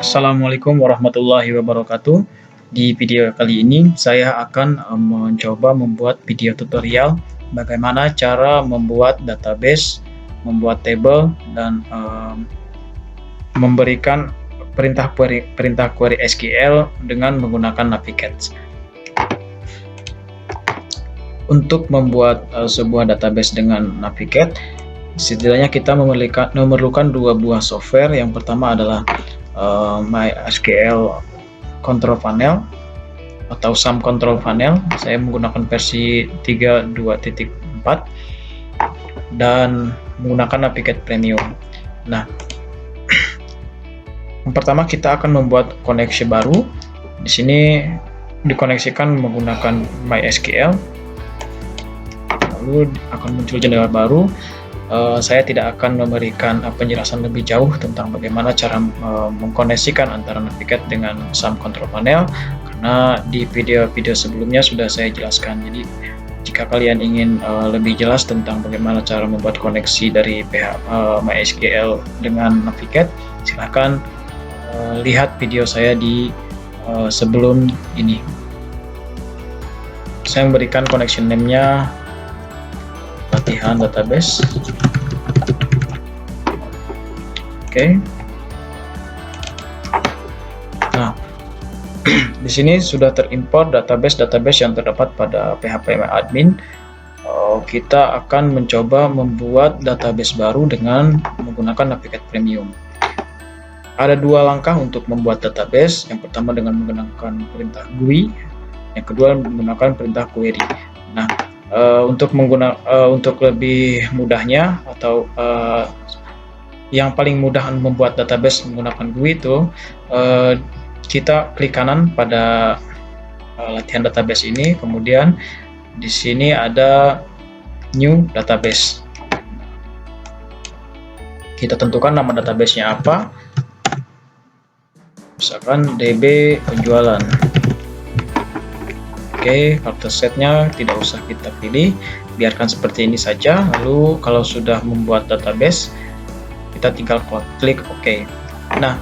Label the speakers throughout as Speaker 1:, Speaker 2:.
Speaker 1: Assalamualaikum warahmatullahi wabarakatuh. Di video kali ini saya akan mencoba membuat video tutorial bagaimana cara membuat database, membuat table, dan memberikan perintah query SQL dengan menggunakan Navigate. Untuk membuat sebuah database dengan Navigate, setidaknya kita memerlukan dua buah software. Yang pertama adalah MySQL Control Panel atau SAM Control Panel. Saya menggunakan versi 3.2.4 dan menggunakan Navigate Premium. Nah, yang pertama kita akan membuat koneksi baru. Di sini dikoneksikan menggunakan MySQL. Lalu akan muncul jendela baru. Saya tidak akan memberikan penjelasan lebih jauh tentang bagaimana cara mengkoneksikan antara Navigate dengan SAM Control Panel, karena di video-video sebelumnya sudah saya jelaskan. Jadi jika kalian ingin lebih jelas tentang bagaimana cara membuat koneksi dari MySQL dengan Navigate, silahkan lihat video saya di sebelum ini. Saya memberikan connection name-nya latihan database. Oke. Nah, di sini sudah terimport database yang terdapat pada phpMyAdmin. Kita akan mencoba membuat database baru dengan menggunakan Navigate Premium. Ada dua langkah untuk membuat database. Yang pertama dengan menggunakan perintah GUI, yang kedua menggunakan perintah query. Nah, untuk lebih mudahnya atau yang paling mudah membuat database menggunakan GUI itu, kita klik kanan pada latihan database ini, kemudian di sini ada new database. Kita tentukan nama database-nya apa, misalkan DB penjualan. Oke, karakter setnya tidak usah kita pilih, biarkan seperti ini saja. Lalu kalau sudah membuat database, kita tinggal klik OK. Nah,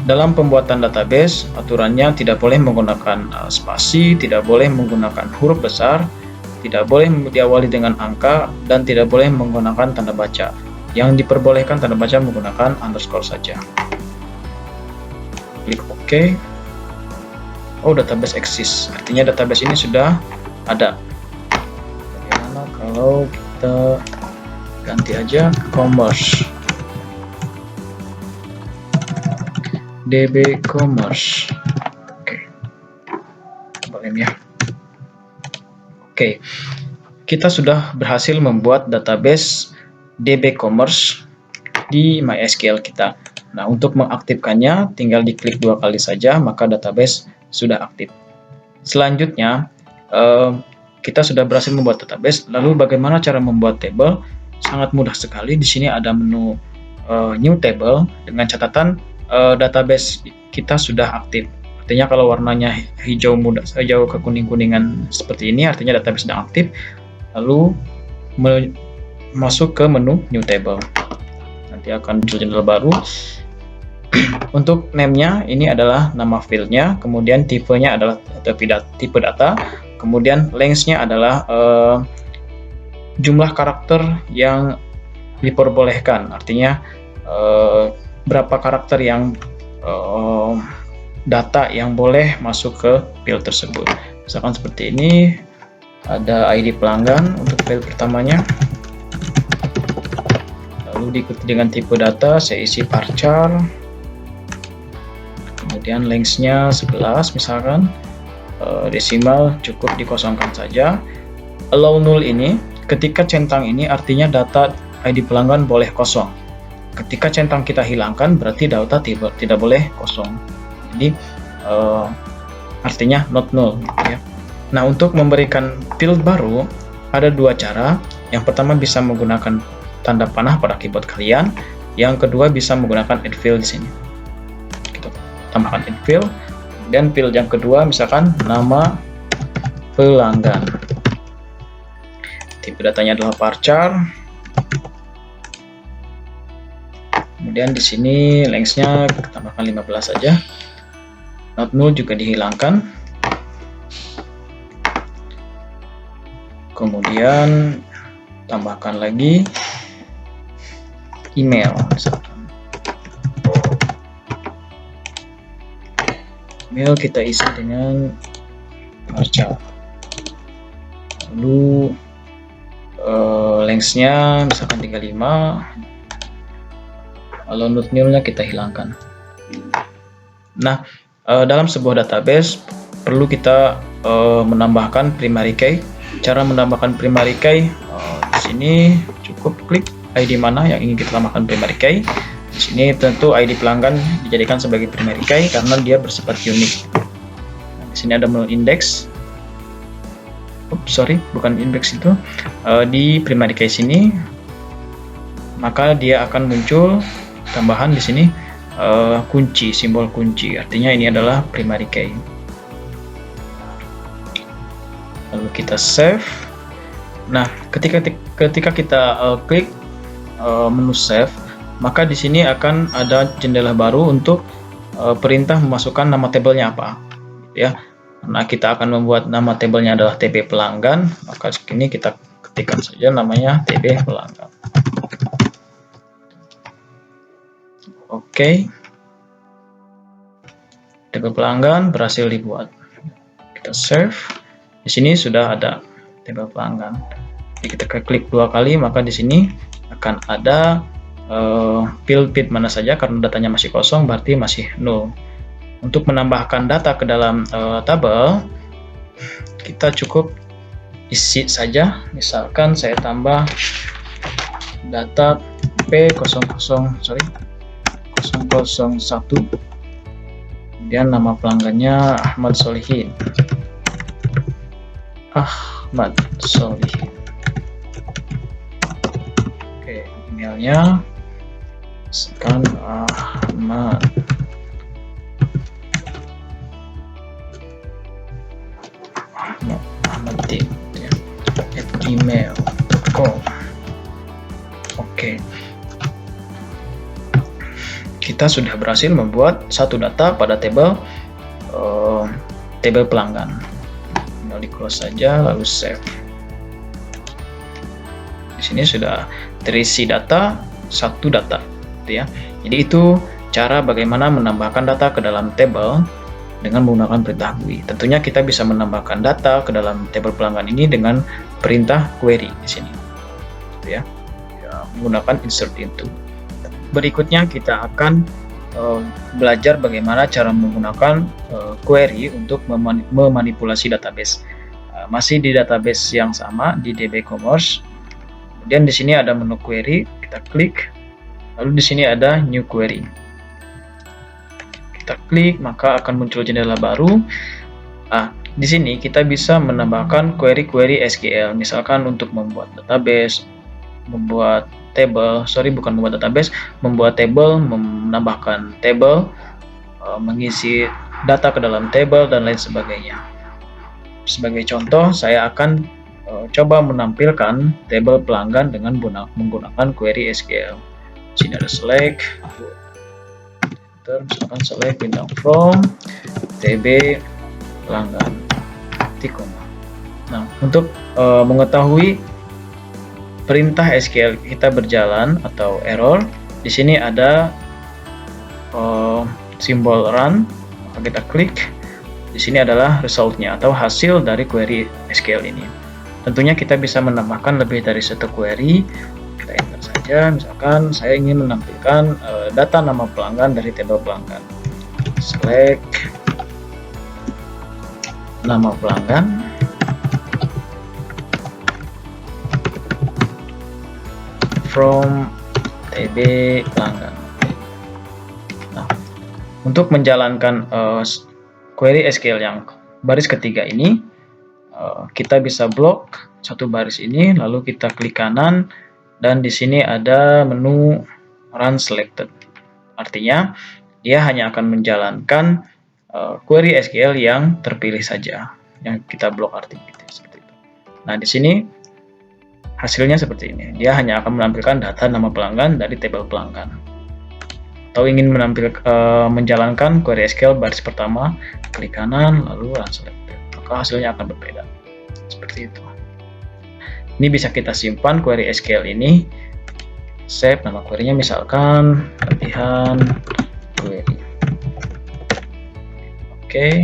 Speaker 1: dalam pembuatan database, aturannya tidak boleh menggunakan spasi, tidak boleh menggunakan huruf besar, tidak boleh diawali dengan angka, dan tidak boleh menggunakan tanda baca. Yang diperbolehkan tanda baca menggunakan underscore saja. Klik OK. Oh, database exist, artinya database ini sudah ada. Bagaimana kalau kita ganti aja commerce, DB commerce. Oke, boleh ya. Oke, kita sudah berhasil membuat database DB commerce di MySQL kita. Nah, untuk mengaktifkannya tinggal diklik dua kali saja, maka database sudah aktif. Selanjutnya, kita sudah berhasil membuat database. Lalu bagaimana cara membuat table? Sangat mudah sekali. Di sini ada menu new table, dengan catatan database kita sudah aktif. Artinya kalau warnanya hijau ke kuning-kuningan seperti ini, artinya database sedang aktif. Lalu masuk ke menu new table. Nanti akan muncul jendela baru. Untuk name-nya ini adalah nama field-nya, kemudian tipenya adalah tipe data, kemudian length-nya adalah jumlah karakter yang diperbolehkan, artinya berapa karakter yang data yang boleh masuk ke field tersebut. Misalkan seperti ini, ada ID pelanggan untuk field pertamanya, lalu diikuti dengan tipe data, saya isi varchar. Kemudian length-nya 11 misalkan, desimal cukup dikosongkan saja. Allow null ini, ketika centang ini artinya data ID pelanggan boleh kosong. Ketika centang kita hilangkan berarti data tidak boleh kosong. Jadi artinya not null ya. Nah, untuk memberikan field baru ada dua cara. Yang pertama bisa menggunakan tanda panah pada keyboard kalian. Yang kedua bisa menggunakan add field di sini. Tambahkan add field, dan field yang kedua misalkan nama pelanggan, tipe datanya adalah varchar, Kemudian di sini lengthnya kita tambahkan 15 saja. Not null juga dihilangkan. Kemudian tambahkan lagi email misalkan. Email kita isi dengan varchar. Lalu lengthnya misalkan 35. Lalu not null-nya kita hilangkan. Nah, dalam sebuah database perlu kita menambahkan primary key. Cara menambahkan primary key, di sini cukup klik ID mana yang ingin kita tambahkan primary key. Di sini tentu ID pelanggan dijadikan sebagai primary key karena dia bersifat unik. Nah, di sini ada menu index. Bukan index itu. Di primary key sini, maka dia akan muncul tambahan di sini kunci, simbol kunci. Artinya ini adalah primary key. Lalu kita save. Nah, ketika kita klik menu save, maka di sini akan ada jendela baru untuk perintah memasukkan nama tabelnya apa, ya. Nah, kita akan membuat nama tabelnya adalah TB pelanggan, maka ini kita ketikkan saja namanya TB pelanggan. Oke. Tabel pelanggan berhasil dibuat. Kita save. Di sini sudah ada tabel pelanggan. Jadi kita klik 2 kali, maka di sini akan ada field mana saja karena datanya masih kosong, berarti masih nol. Untuk menambahkan data ke dalam tabel, kita cukup isi saja. Misalkan saya tambah data P001, kemudian nama pelanggannya Ahmad Solihin. Oke, emailnya sekarang Ahmad @gmail.com. Oke, kita sudah berhasil membuat satu data pada tabel pelanggan. Tinggal di close saja lalu save. Di sini sudah terisi satu data, gitu ya. Jadi itu cara bagaimana menambahkan data ke dalam tabel dengan menggunakan perintah GUI. Tentunya kita bisa menambahkan data ke dalam tabel pelanggan ini dengan perintah query di sini, gitu ya, menggunakan insert into. Berikutnya kita akan belajar bagaimana cara menggunakan query untuk memanipulasi database. Masih di database yang sama di DB Commerce. Kemudian di sini ada menu query, kita klik. Lalu di sini ada new query. Kita klik, maka akan muncul jendela baru. Di sini kita bisa menambahkan query-query SQL, misalkan untuk membuat database, membuat table, membuat table, menambahkan table, mengisi data ke dalam table dan lain sebagainya. Sebagai contoh, saya akan coba menampilkan table pelanggan dengan menggunakan query SQL. Di sini ada select, misalkan select bintang from TB pelanggan. Nah, untuk mengetahui perintah SQL kita berjalan atau error, di sini ada simbol run, maka kita klik. Di sini adalah resultnya atau hasil dari query SQL ini. Tentunya kita bisa menambahkan lebih dari satu query. Kita enter saja. Misalkan saya ingin menampilkan data nama pelanggan dari tabel pelanggan. Select nama pelanggan. From TB pelanggan. Nah, untuk menjalankan query SQL yang baris ketiga ini, kita bisa blok satu baris ini, lalu kita klik kanan, dan di sini ada menu Run Selected. Artinya, dia hanya akan menjalankan query SQL yang terpilih saja, yang kita blok artinya seperti itu. Nah, di sini hasilnya seperti ini. Dia hanya akan menampilkan data nama pelanggan dari tabel pelanggan. atau ingin menjalankan query SQL baris pertama, klik kanan lalu run selected, maka hasilnya akan berbeda seperti itu. Ini bisa kita simpan query SQL ini, save nama query-nya misalkan latihan query. Oke,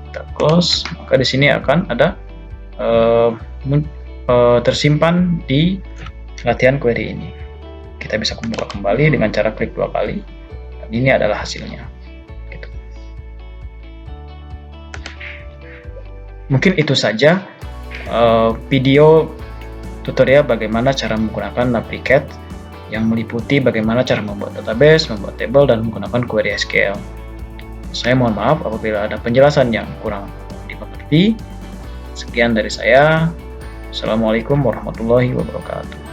Speaker 1: kita close, maka di sini akan ada tersimpan di latihan query ini. Kita bisa buka kembali dengan cara klik 2 kali, dan ini adalah hasilnya. Gitu. Mungkin itu saja video tutorial bagaimana cara menggunakan NaviCat yang meliputi bagaimana cara membuat database, membuat table, dan menggunakan query SQL. Saya mohon maaf apabila ada penjelasan yang kurang dimengerti. Sekian dari saya. Assalamualaikum warahmatullahi wabarakatuh.